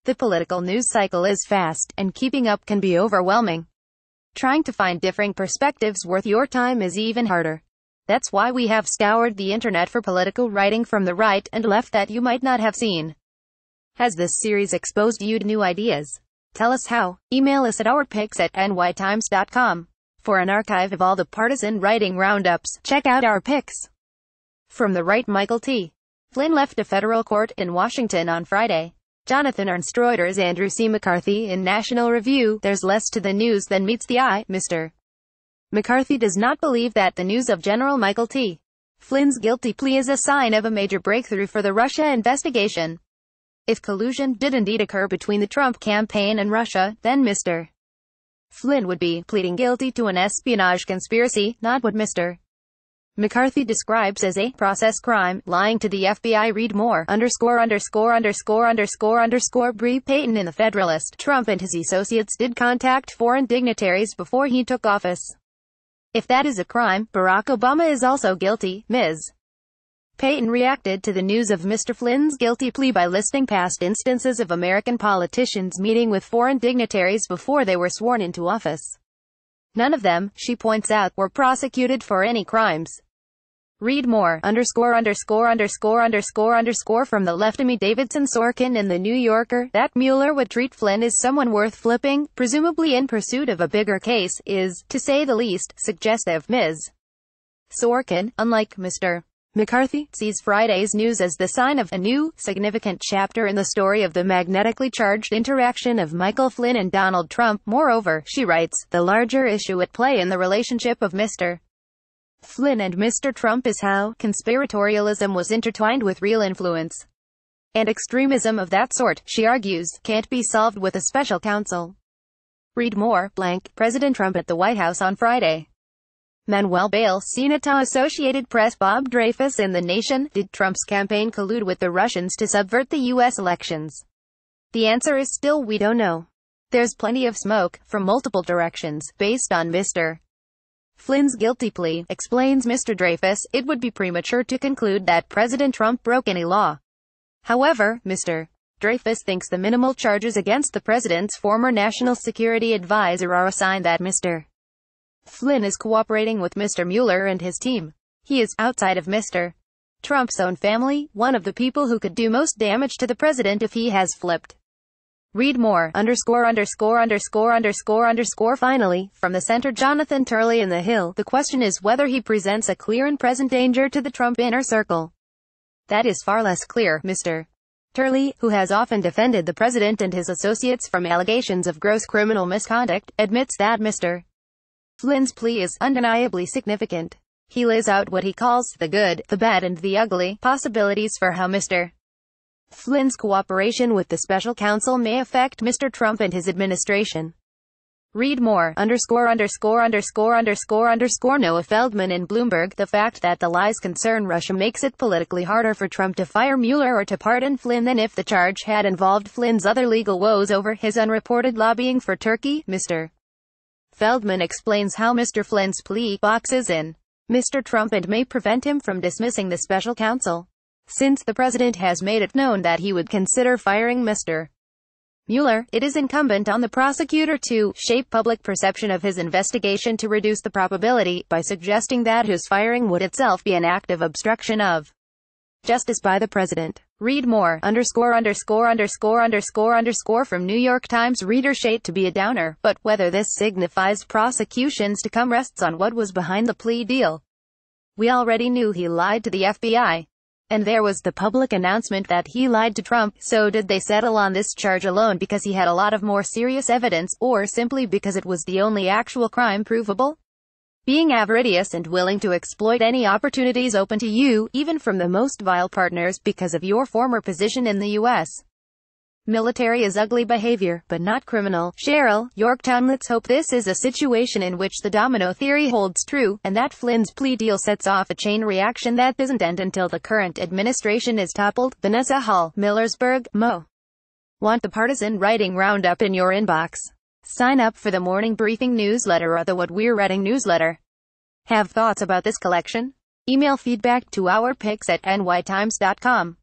The political news cycle is fast, and keeping up can be overwhelming. Trying to find differing perspectives worth your time is even harder. That's why we have scoured the internet for political writing from the right and left that you might not have seen. Has this series exposed you to new ideas? Tell us how. Email us at ourpicks@nytimes.com. For an archive of all the partisan writing roundups, check out our picks. From the right, Michael T. Flynn left a federal court in Washington on Friday. Jonathan Ernst Reuter's Andrew C. McCarthy in National Review. There's less to the news than meets the eye. Mr. McCarthy does not believe that the news of General Michael T. Flynn's guilty plea is a sign of a major breakthrough for the Russia investigation. If collusion did indeed occur between the Trump campaign and Russia, then Mr. Flynn would be pleading guilty to an espionage conspiracy, not what Mr. McCarthy describes as a process crime, lying to the FBI. Read more. Bree Payton in The Federalist. Trump and his associates did contact foreign dignitaries before he took office. If that is a crime, Barack Obama is also guilty. Ms. Payton reacted to the news of Mr. Flynn's guilty plea by listing past instances of American politicians meeting with foreign dignitaries before they were sworn into office. None of them, she points out, were prosecuted for any crimes. Read more. From the left. Amy Davidson Sorkin in The New Yorker. That Mueller would treat Flynn as someone worth flipping, presumably in pursuit of a bigger case, is, to say the least, suggestive. Ms. Sorkin, unlike Mr. McCarthy, sees Friday's news as the sign of a new, significant chapter in the story of the magnetically charged interaction of Michael Flynn and Donald Trump. Moreover, she writes, the larger issue at play in the relationship of Mr. Flynn and Mr. Trump is how conspiratorialism was intertwined with real influence. And extremism of that sort, she argues, can't be solved with a special counsel. Read more. President Trump at the White House on Friday. Manuel Bales, Senata. Associated Press. Bob Dreyfus in The Nation. Did Trump's campaign collude with the Russians to subvert the U.S. elections? The answer is still we don't know. There's plenty of smoke, from multiple directions, based on Mr. Flynn's guilty plea, explains Mr. Dreyfus. It would be premature to conclude that President Trump broke any law. However, Mr. Dreyfus thinks the minimal charges against the president's former national security advisor are a sign that Mr. Flynn is cooperating with Mr. Mueller and his team. He is, outside of Mr. Trump's own family, one of the people who could do most damage to the president if he has flipped. Read more. Finally, from the center. Jonathan Turley in The Hill. The question is whether he presents a clear and present danger to the Trump inner circle. That is far less clear. Mr. Turley, who has often defended the president and his associates from allegations of gross criminal misconduct, admits that Mr. Flynn's plea is undeniably significant. He lays out what he calls the good, the bad and the ugly possibilities for how Mr. Flynn's cooperation with the special counsel may affect Mr. Trump and his administration. Read more. Noah Feldman in Bloomberg. The fact that the lies concern Russia makes it politically harder for Trump to fire Mueller or to pardon Flynn than if the charge had involved Flynn's other legal woes over his unreported lobbying for Turkey. Mr. Feldman explains how Mr. Flynn's plea boxes in Mr. Trump and may prevent him from dismissing the special counsel, since the president has made it known that he would consider firing Mr. Mueller. It is incumbent on the prosecutor to shape public perception of his investigation to reduce the probability, by suggesting that his firing would itself be an act of obstruction of justice by the president. Read more. From New York Times reader. Shade to be a downer, but whether this signifies prosecutions to come rests on what was behind the plea deal. We already knew he lied to the FBI. And there was the public announcement that he lied to Trump. So did they settle on this charge alone because he had a lot of more serious evidence, or simply because it was the only actual crime provable? Being avaricious and willing to exploit any opportunities open to you, even from the most vile partners, because of your former position in the U.S. military is ugly behavior, but not criminal. Cheryl, Yorktown. Let's hope this is a situation in which the domino theory holds true, and that Flynn's plea deal sets off a chain reaction that doesn't end until the current administration is toppled. Vanessa Hall, Millersburg, Mo. Want the partisan writing roundup in your inbox? Sign up for the Morning Briefing newsletter or the What We're Reading newsletter. Have thoughts about this collection? Email feedback to ourpicks@nytimes.com.